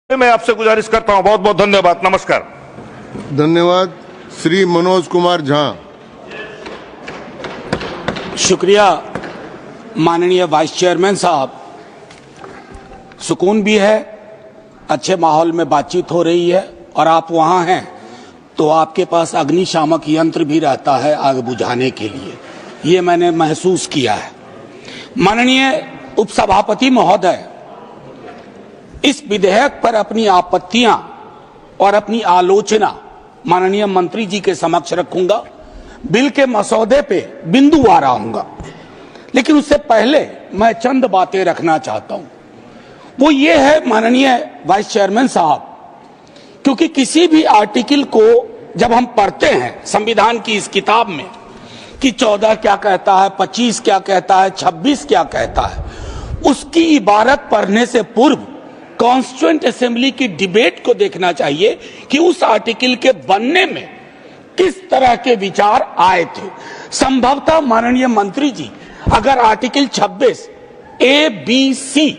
मैं आपसे गुजारिश करता हूं। बहुत बहुत धन्यवाद। नमस्कार। धन्यवाद। श्री मनोज कुमार झा। शुक्रिया माननीय वाइस चेयरमैन साहब। सुकून भी है, अच्छे माहौल में बातचीत हो रही है और आप वहां हैं तो आपके पास अग्निशामक यंत्र भी रहता है आग बुझाने के लिए, ये मैंने महसूस किया है। माननीय उपसभापति महोदय, इस विधेयक पर अपनी आपत्तियां और अपनी आलोचना माननीय मंत्री जी के समक्ष रखूंगा। बिल के मसौदे पे बिंदुवार आऊंगा, लेकिन उससे पहले मैं चंद बातें रखना चाहता हूं। वो ये है माननीय वाइस चेयरमैन साहब, क्योंकि किसी भी आर्टिकल को जब हम पढ़ते हैं संविधान की इस किताब में कि 14 क्या कहता है, 25 क्या कहता है, 26 क्या कहता है, उसकी इबारत पढ़ने से पूर्व कॉन्स्टिट्यूएंट असेंबली की डिबेट को देखना चाहिए कि उस आर्टिकल के बनने में किस तरह के विचार आए थे। संभवतः माननीय मंत्री जी अगर आर्टिकल 26 ए बी सी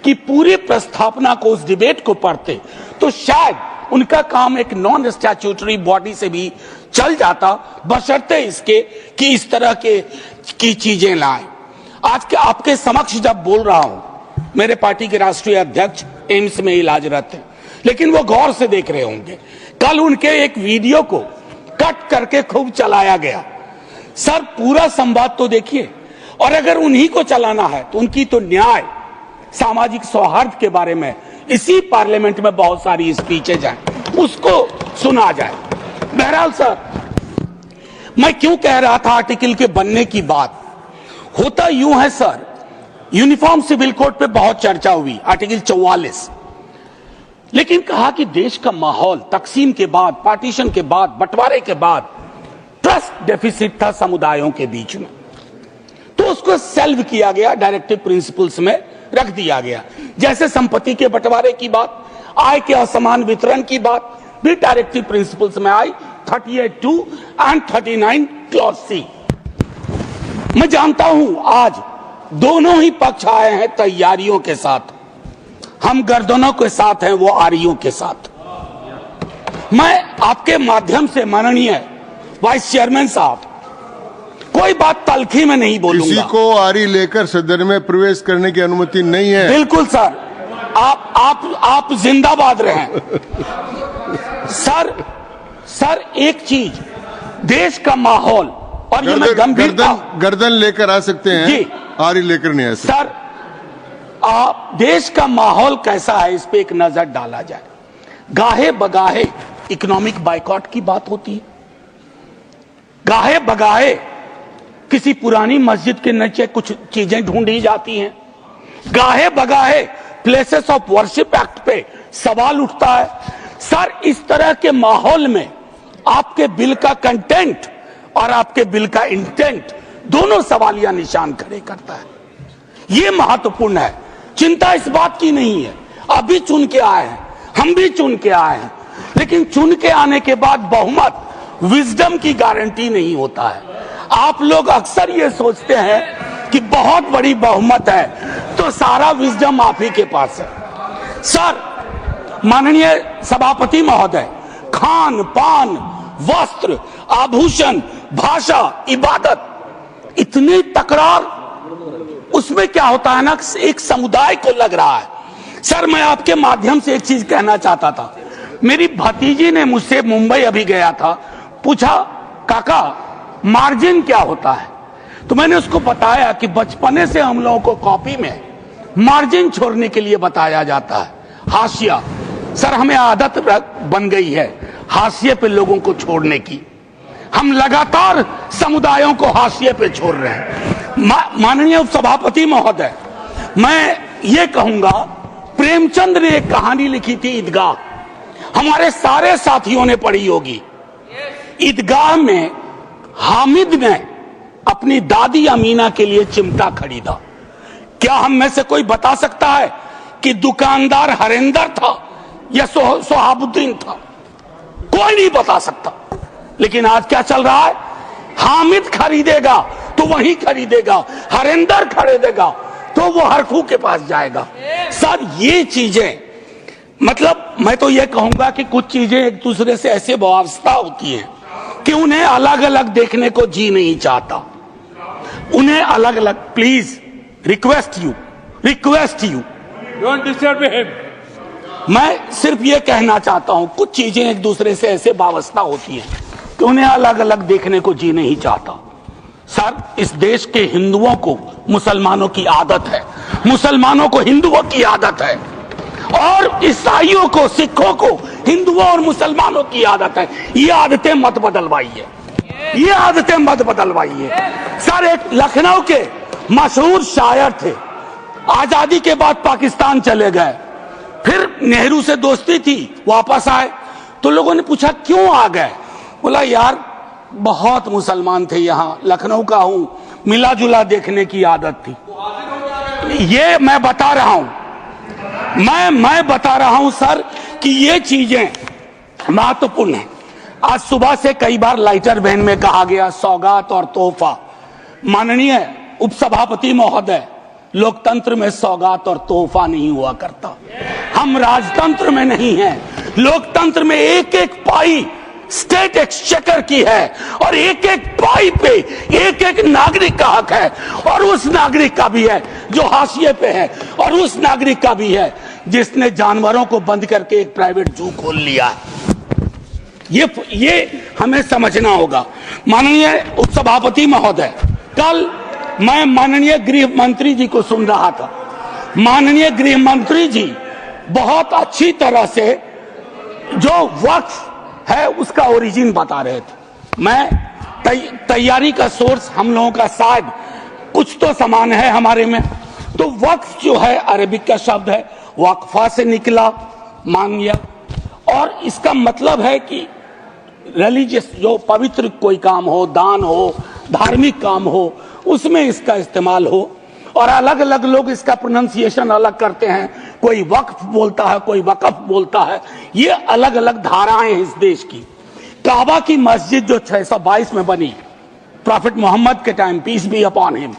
की पूरी प्रस्तावना को, उस डिबेट को पढ़ते तो शायद उनका काम एक नॉन स्टैट्यूटरी बॉडी से भी चल जाता, बशर्ते इसके कि इस तरह की चीजें लाएं। आज के आपके समक्ष जब बोल रहा हूं, मेरे पार्टी के राष्ट्रीय अध्यक्ष एम्स में इलाजरत हैं, लेकिन वो गौर से देख रहे होंगे। कल उनके एक वीडियो को कट करके खूब चलाया गया। सर, पूरा संवाद तो देखिए, और अगर उन्हीं को चलाना है तो उनकी तो न्याय, सामाजिक सौहार्द के बारे में इसी पार्लियामेंट में बहुत सारी स्पीचेज हैं, उसको सुना जाए। बहरहाल सर, मैं क्यों कह रहा था आर्टिकल के बनने की बात, होता यूं है सर, यूनिफॉर्म सिविल कोड पे बहुत चर्चा हुई, आर्टिकल 44, लेकिन कहा कि देश का माहौल तकसीम के बाद, पार्टीशन के बाद, बंटवारे के बाद ट्रस्ट डेफिसिट था समुदायों के बीच में, तो उसको सेल्व किया गया, डायरेक्टिव प्रिंसिपल्स में रख दिया गया। जैसे संपत्ति के बंटवारे की बात, आय के असमान वितरण की बात भी डायरेक्टिव प्रिंसिपल्स में आई, 38(2) एंड 39 क्लॉज सी। मैं जानता हूं आज दोनों ही पक्ष आए हैं तैयारियों के साथ, हम गर्दनों के साथ हैं, वो आरियों के साथ। मैं आपके माध्यम से माननीय वाइस चेयरमैन साहब, कोई बात तलखी में नहीं बोलूंगा। किसी को आरी लेकर सदन में प्रवेश करने की अनुमति नहीं है। बिल्कुल सर, आप जिंदाबाद रहें। सर एक चीज, देश का माहौल, और ये मैं गंभीरता, गर्दन लेकर आ सकते हैं जी, आरी लेकर नहीं आ सकते। सर, देश का माहौल कैसा है इस पे एक नजर डाला जाए। गाहे बगाहे इकोनॉमिक बाइकॉट की बात होती है, गाहे बगाहे किसी पुरानी मस्जिद के नीचे कुछ चीजें ढूंढी जाती हैं, गाहे बगाहे प्लेसेस ऑफ वर्शिप एक्ट पे सवाल उठता है। सर, इस तरह के माहौल में आपके बिल का कंटेंट और आपके बिल का इंटेंट दोनों सवालिया निशान खड़े करता है। यह महत्वपूर्ण है। चिंता इस बात की नहीं है, अभी चुन के आए हैं, हम भी चुन के आए हैं, लेकिन चुन के आने के बाद बहुमत, विजडम की गारंटी नहीं होता है। आप लोग अक्सर ये सोचते हैं कि बहुत बड़ी बहुमत है तो सारा विजडम आप ही के पास है। सर, माननीय सभापति महोदय, खान पान, वस्त्र, आभूषण, भाषा, इबादत, इतनी तकरार, उसमें क्या होता है ना, एक समुदाय को लग रहा है। सर, मैं आपके माध्यम से एक चीज कहना चाहता था। मेरी भतीजी ने मुझसे, मुंबई अभी गया था, पूछा काका मार्जिन क्या होता है, तो मैंने उसको बताया कि बचपने से हम लोगों को कॉपी में मार्जिन छोड़ने के लिए बताया जाता है, हाशिया। सर, हमें आदत बन गई है हाशिए पे लोगों को छोड़ने की, हम लगातार समुदायों को हाशिए पे छोड़ रहे हैं। माननीय उपसभापति महोदय, मैं ये कहूंगा, प्रेमचंद ने एक कहानी लिखी थी, ईदगाह, हमारे सारे साथियों ने पढ़ी होगी। ईदगाह में हामिद ने अपनी दादी अमीना के लिए चिमटा खरीदा। क्या हम में से कोई बता सकता है कि दुकानदार हरिंदर था या सोहाबुद्दीन था? कोई नहीं बता सकता। लेकिन आज क्या चल रहा है, हामिद खरीदेगा तो वही खरीदेगा, हरिंदर खरीदेगा तो वो हरखू के पास जाएगा। सर, ये चीजें मतलब मैं तो ये कहूंगा कि कुछ चीजें एक दूसरे से ऐसे वाबस्ता होती हैं कि उन्हें अलग अलग देखने को जी नहीं चाहता, उन्हें अलग अलग। Please request you don't disturb him. मैं सिर्फ ये कहना चाहता हूं, कुछ चीजें एक दूसरे से ऐसे वाबस्ता होती हैं कि उन्हें अलग अलग देखने को जी नहीं चाहता। सर, इस देश के हिंदुओं को मुसलमानों की आदत है, मुसलमानों को हिंदुओं की आदत है, और ईसाइयों को, सिखों को हिंदुओं और मुसलमानों की आदत है। ये आदतें मत बदलवाइए, ये आदतें मत बदलवाइए। सर, एक लखनऊ के मशहूर शायर थे, आजादी के बाद पाकिस्तान चले गए, फिर नेहरू से दोस्ती थी, वापस आए तो लोगों ने पूछा क्यों आ गए? बोला यार बहुत मुसलमान थे यहाँ, लखनऊ का हूं, मिला जुला देखने की आदत थी। ये मैं बता रहा हूं, मैं बता रहा हूं सर कि ये चीजें महत्वपूर्ण है। आज सुबह से कई बार लाइटर वैन में कहा गया सौगात और तोहफा। माननीय उपसभापति महोदय, लोकतंत्र में सौगात और तोहफा नहीं हुआ करता। हम राजतंत्र में नहीं हैं, लोकतंत्र में एक एक पाई स्टेट एक्सचेकर की है, और एक एक पाई पे एक एक नागरिक का हक है, और उस नागरिक का भी है जो हाशिए पे है, और उस नागरिक का भी है जिसने जानवरों को बंद करके एक प्राइवेट जू खोल लिया है। ये हमें समझना होगा। माननीय उपसभापति महोदय, कल मैं माननीय गृह मंत्री जी को सुन रहा था। माननीय गृह मंत्री जी बहुत अच्छी तरह से जो वक्फ है उसका ओरिजिन बता रहे थे। मैं तैयारी का सोर्स हम लोगों का शायद कुछ तो समान है हमारे में। तो वक्फ जो है अरबिक का शब्द है, वक्फा से निकला, मान लिया, और इसका मतलब है कि रिलीजियस जो पवित्र कोई काम हो, दान हो, धार्मिक काम हो, उसमें इसका इस्तेमाल हो। और अलग अलग लोग इसका प्रोनाउंसिएशन अलग करते हैं, कोई वक्फ बोलता है, कोई वकफ बोलता है। ये अलग अलग धाराएं हैं इस देश की। काबा की मस्जिद जो 622 में बनी प्रॉफिट मोहम्मद के time, peace be upon him,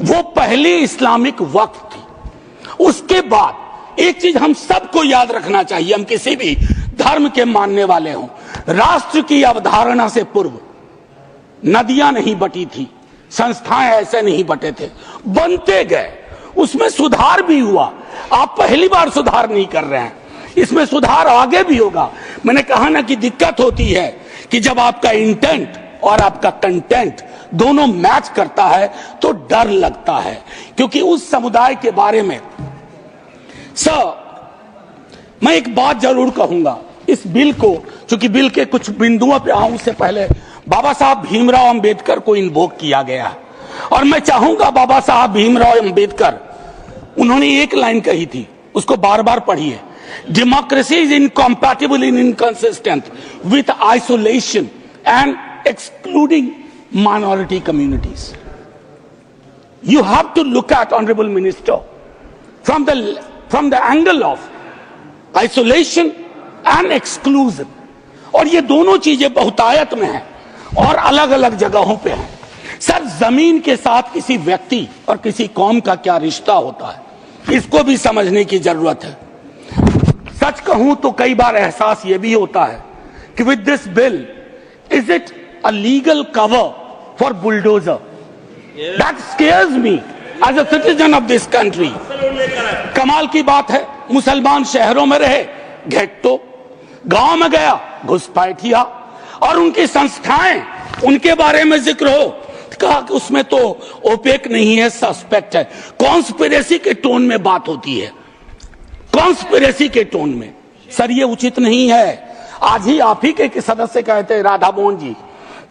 वो पहली इस्लामिक वक्फ थी। उसके बाद एक चीज हम सबको याद रखना चाहिए, हम किसी भी धर्म के मानने वाले हों, राष्ट्र की अवधारणा से पूर्व नदियां नहीं बटी थी, संस्थाएं ऐसे नहीं बटे थे, बनते गए, उसमें सुधार भी हुआ। आप पहली बार सुधार नहीं कर रहे हैं, इसमें सुधार आगे भी होगा। मैंने कहा ना कि दिक्कत होती है कि जब आपका इंटेंट और आपका कंटेंट दोनों मैच करता है तो डर लगता है, क्योंकि उस समुदाय के बारे में मैं एक बात जरूर कहूंगा। इस बिल को, चूंकि बिल के कुछ बिंदुओं पे आऊं उससे पहले, बाबा साहब भीमराव अंबेडकर को इन्वोक किया गया है, और मैं चाहूंगा बाबा साहब भीमराव अंबेडकर, उन्होंने एक लाइन कही थी, उसको बार बार पढ़िए। Democracy is incompatible in inconsistent with isolation and excluding minority communities. You have to look at honourable minister from the angle of isolation and exclusion. और ये दोनों चीजें बहुतायत में हैं और अलग अलग जगहों पे हैं। सर, जमीन के साथ किसी व्यक्ति और किसी कौम का क्या रिश्ता होता है, इसको भी समझने की जरूरत है। सच कहूं तो कई बार एहसास ये भी होता है कि with this bill, is it a legal cover for bulldozer? That scares me as a citizen of this country. कमाल की बात है, मुसलमान शहरों में रहे, घेट्टो, गांव में गया घुसपैठिया, और उनकी संस्थाएं, उनके बारे में जिक्र हो, कहा कि उसमें तो ओपेक नहीं है, सस्पेक्ट है। कॉन्स्पिरेसी के टोन में बात होती है, कॉन्स्पिरेसी के टोन में। सर, ये उचित नहीं है। आज ही आप ही के सदस्य कहते हैं, राधा मोहन जी,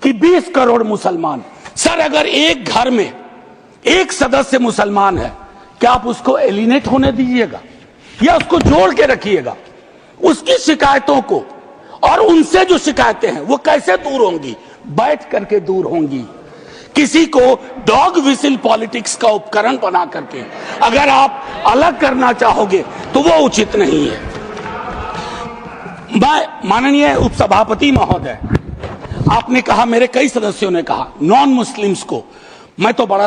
कि 20 करोड़ मुसलमान। सर, अगर एक घर में एक सदस्य मुसलमान है, क्या आप उसको एलिनेट होने दीजिएगा या उसको जोड़ के रखिएगा? उसकी शिकायतों को और उनसे जो शिकायतें हैं वो कैसे दूर होंगी? बैठ करके दूर होंगी। किसी को डॉग विसिल पॉलिटिक्स का उपकरण बना करके अगर आप अलग करना चाहोगे तो वो उचित नहीं है। माननीय उपसभापति महोदय, आपने कहा, मेरे कई सदस्यों ने कहा, नॉन मुस्लिम्स को, मैं तो बड़ा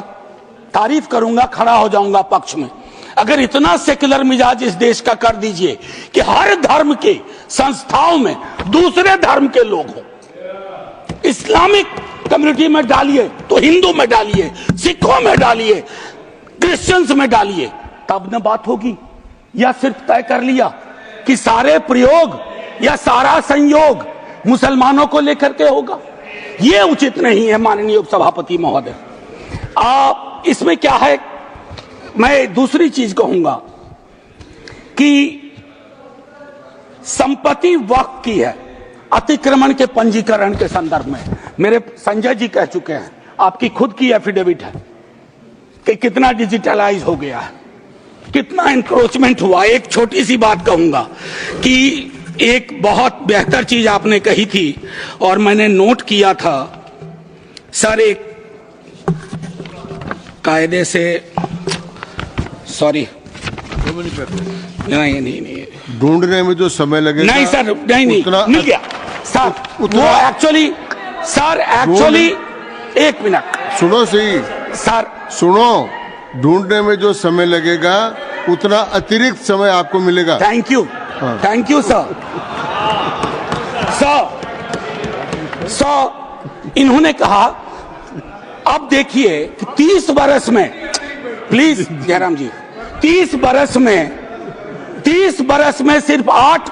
तारीफ करूंगा, खड़ा हो जाऊंगा पक्ष में। अगर इतना सेक्युलर मिजाज इस देश का कर दीजिए कि हर धर्म के संस्थाओं में दूसरे धर्म के लोग हों, इस्लामिक कम्युनिटी में डालिए तो हिंदू में डालिए, सिखों में डालिए, क्रिश्चियंस में डालिए, तब न बात होगी। या सिर्फ तय कर लिया कि सारे प्रयोग या सारा संयोग मुसलमानों को लेकर के होगा, यह उचित नहीं है माननीय उपसभापति महोदय। इसमें क्या है, मैं दूसरी चीज कहूंगा कि संपत्ति वक्फ की है अतिक्रमण के पंजीकरण के संदर्भ में। मेरे संजय जी कह चुके हैं, आपकी खुद की एफिडेविट है कि कितना डिजिटलाइज हो गया है, कितना इंक्रोचमेंट हुआ। एक छोटी सी बात कहूंगा कि एक बहुत बेहतर चीज आपने कही थी और मैंने नोट किया था सर, एक कायदे से, सॉरी, नहीं ढूंढने में जो समय लगेगा, नहीं सर, नहीं मिल गया सर, वो एक्चुअली एक मिनट सुनो सही सर, सुनो, ढूंढने में जो समय लगेगा उतना अतिरिक्त समय आपको मिलेगा। Thank you sir. इन्होंने कहा, अब देखिए कि 30 बरस में, प्लीज जयराम जी, 30 बरस में सिर्फ 8,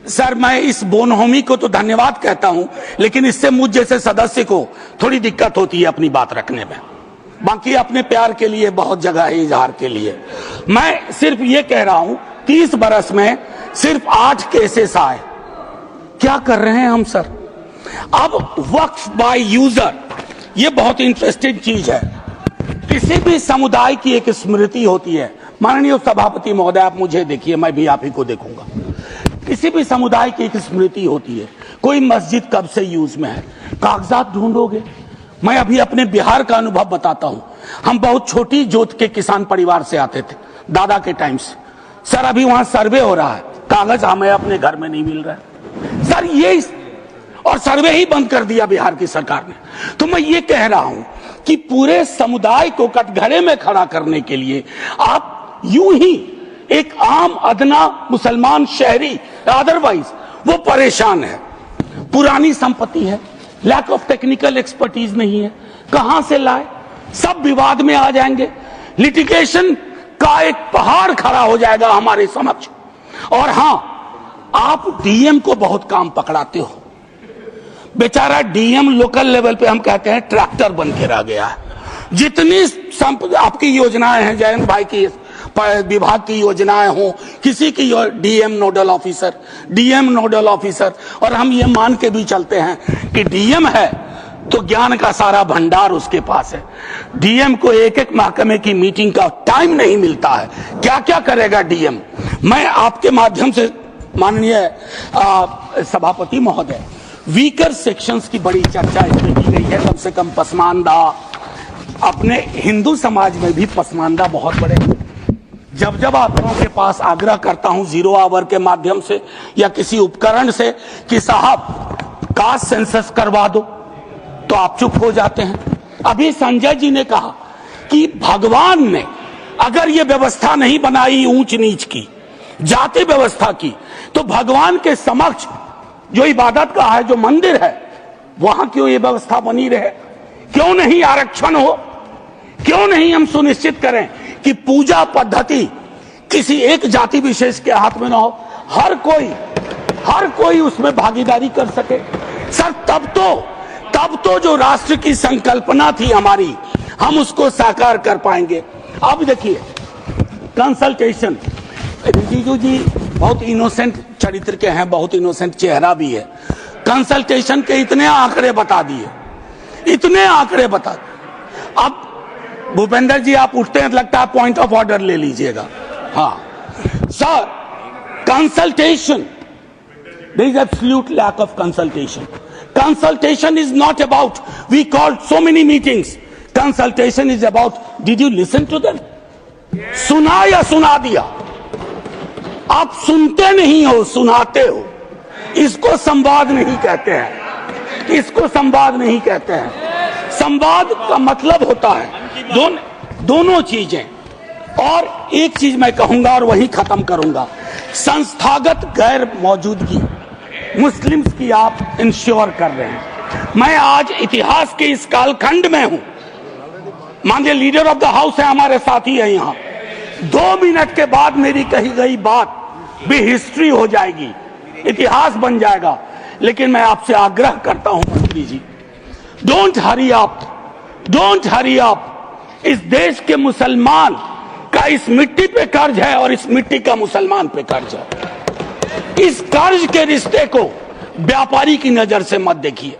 सर मैं इस बोनहोमी को तो धन्यवाद कहता हूं, लेकिन इससे मुझ जैसे सदस्य को थोड़ी दिक्कत होती है अपनी बात रखने में। बाकी अपने प्यार के लिए बहुत जगह है इजहार के लिए। मैं सिर्फ ये कह रहा हूं 30 बरस में सिर्फ 8 केसेस आए। क्या कर रहे हैं हम सर? अब वक्फ बाय यूजर, ये बहुत इंटरेस्टिंग चीज है। किसी भी समुदाय की एक स्मृति होती है। माननीय सभापति महोदय, आप मुझे देखिए, मैं भी आप ही को देखूंगा। किसी भी समुदाय की एक स्मृति होती है। कोई मस्जिद कब से यूज में है, कागजात ढूंढोगे। मैं अभी अपने बिहार का अनुभव बताता हूं। हम बहुत छोटी जोत के किसान परिवार से आते थे, दादा के टाइम से। सर अभी वहां सर्वे हो रहा है, कागज हमें अपने घर में नहीं मिल रहा है सर, ये और सर्वे ही बंद कर दिया बिहार की सरकार ने। तो मैं ये कह रहा हूं कि पूरे समुदाय को कटघरे में खड़ा करने के लिए आप यूं ही एक आम अदना मुसलमान शहरी, अदरवाइज वो परेशान है। पुरानी संपत्ति है, लैक ऑफ टेक्निकल एक्सपर्टीज नहीं है, कहां से लाए, सब विवाद में आ जाएंगे, लिटिगेशन का एक पहाड़ खड़ा हो जाएगा हमारे समक्ष। और हां, आप डीएम को बहुत काम पकड़ाते हो। बेचारा डीएम लोकल लेवल पे हम कहते हैं ट्रैक्टर बन के रह गया है। जितनी आपकी योजनाएं हैं, जयंत भाई की विभाग की योजनाएं हो, किसी की डीएम नोडल ऑफिसर, और हम ये मान के भी चलते हैं कि डीएम है तो ज्ञान का सारा भंडार उसके पास है। डीएम को एक एक महकमे की मीटिंग का टाइम नहीं मिलता है, क्या क्या करेगा डीएम। मैं आपके माध्यम से माननीय सभापति महोदय, वीकर सेक्शंस की बड़ी चर्चा इसमें की गई है। कम से कम पसमानदा, अपने हिंदू समाज में भी पसमानदा बहुत बड़े। जब आप लोगों के पास आग्रह करता हूं 0 आवर के माध्यम से या किसी उपकरण से कि साहब कास्ट सेंसस करवा दो, तो आप चुप हो जाते हैं। अभी संजय जी ने कहा कि भगवान ने अगर ये व्यवस्था नहीं बनाई ऊंच नीच की, जाति व्यवस्था की, तो भगवान के समक्ष जो इबादत का है, जो मंदिर है, वहां क्यों ये व्यवस्था बनी रहे? क्यों नहीं आरक्षण हो? क्यों नहीं हम सुनिश्चित करें कि पूजा पद्धति किसी एक जाति विशेष के हाथ में ना हो, हर कोई उसमें भागीदारी कर सके। सर तब तो जो राष्ट्र की संकल्पना थी हमारी, हम उसको साकार कर पाएंगे। अब देखिए कंसल्टेशन, रिजिजू जी बहुत इनोसेंट चरित्र के हैं, बहुत इनोसेंट चेहरा भी है। कंसल्टेशन के इतने आंकड़े बता दिए। अब भूपेंद्र जी आप उठते हैं, लगता है पॉइंट ऑफ ऑर्डर ले लीजिएगा। हाँ sir, consultation, there is absolute lack of consultation. Consultation is not about we called so many meetings. Consultation is about did you listen to them? सुना या सुना दिया? आप सुनते नहीं हो, सुनाते हो। इसको संवाद नहीं कहते हैं, संवाद का मतलब होता है दोनों चीजें। और एक चीज मैं कहूंगा और वही खत्म करूंगा, संस्थागत गैर मौजूदगी मुस्लिम्स की आप इंश्योर कर रहे हैं। मैं आज इतिहास के इस कालखंड में हूं, माननीय लीडर ऑफ द हाउस है, हमारे साथी है यहाँ, 2 मिनट के बाद मेरी कही गई बात भी हिस्ट्री हो जाएगी, इतिहास बन जाएगा। लेकिन मैं आपसे आग्रह करता हूं मंत्री जी, don't hurry up, don't hurry up. इस देश के मुसलमान का इस मिट्टी पे कर्ज है और इस मिट्टी का मुसलमान पे कर्ज है। इस कर्ज के रिश्ते को व्यापारी की नजर से मत देखिए,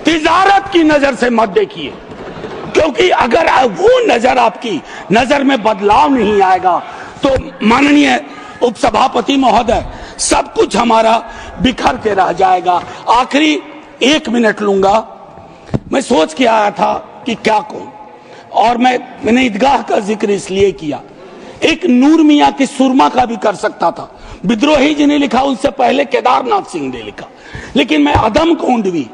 तिजारत की नजर से मत देखिए, क्योंकि अगर वो नजर आपकी नजर में बदलाव नहीं आएगा तो माननीय उपसभापति महोदय, सब कुछ हमारा बिखर के रह जाएगा। आखिरी 1 मिनट लूंगा। मैं सोच के आया था कि क्या कहूं, और मैंने ईदगाह का जिक्र इसलिए किया, एक नूर मियां की सुरमा का भी कर सकता था, विद्रोही जी ने लिखा, उनसे पहले केदारनाथ सिंह ने लिखा, लेकिन मैं अदम कोंडवी,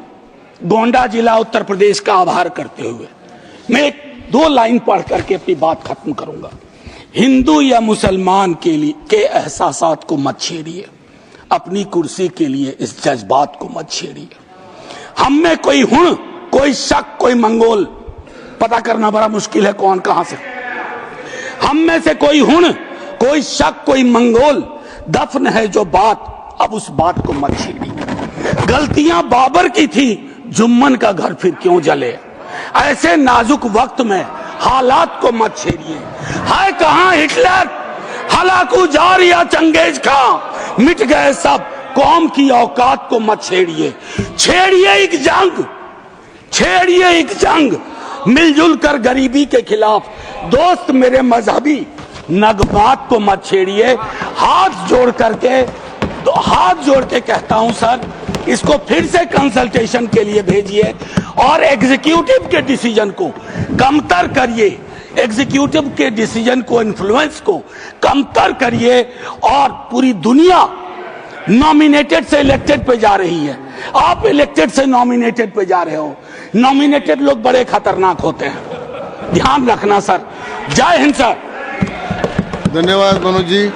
गोंडा जिला उत्तर प्रदेश का आभार करते हुए मैं 2 लाइन पढ़ करके अपनी बात खत्म करूंगा। हिंदू या मुसलमान के लिए के एहसासात को मत छेड़िए, अपनी कुर्सी के लिए इस जज्बात को मत छेड़िए। हम में कोई हुण, कोई शक, कोई मंगोल, पता करना बड़ा मुश्किल है कौन कहां से, हम में से कोई हुण, कोई शक, कोई मंगोल दफन है जो बात, अब उस बात को मत छेड़िए। गलतियां बाबर की थी, जुम्मन का घर फिर क्यों जले। ऐसे नाजुक वक्त में हालात को मत छेड़िए। है कहां हिटलर, हलाकू जार या चंगेज खां, मिट गए सब, कौम की औकात को मत छेड़िए। छेड़िए एक जंग, छेड़िए एक जंग, मिलजुल कर गरीबी के खिलाफ। दोस्त मेरे मजहबी नगमात को मत छेड़िए। हाथ जोड़ करके, तो हाथ जोड़ के कहता हूं सर, इसको फिर से कंसल्टेशन के लिए भेजिए और एग्जीक्यूटिव के डिसीजन को कमतर करिए, एग्जीक्यूटिव के डिसीजन को, इन्फ्लुएंस को कमतर करिए। और पूरी दुनिया नॉमिनेटेड से इलेक्टेड पे जा रही है, आप इलेक्टेड से नॉमिनेटेड पे जा रहे हो। नॉमिनेटेड लोग बड़े खतरनाक होते हैं, ध्यान रखना सर। जय हिंद सर। धन्यवाद मनोज जी।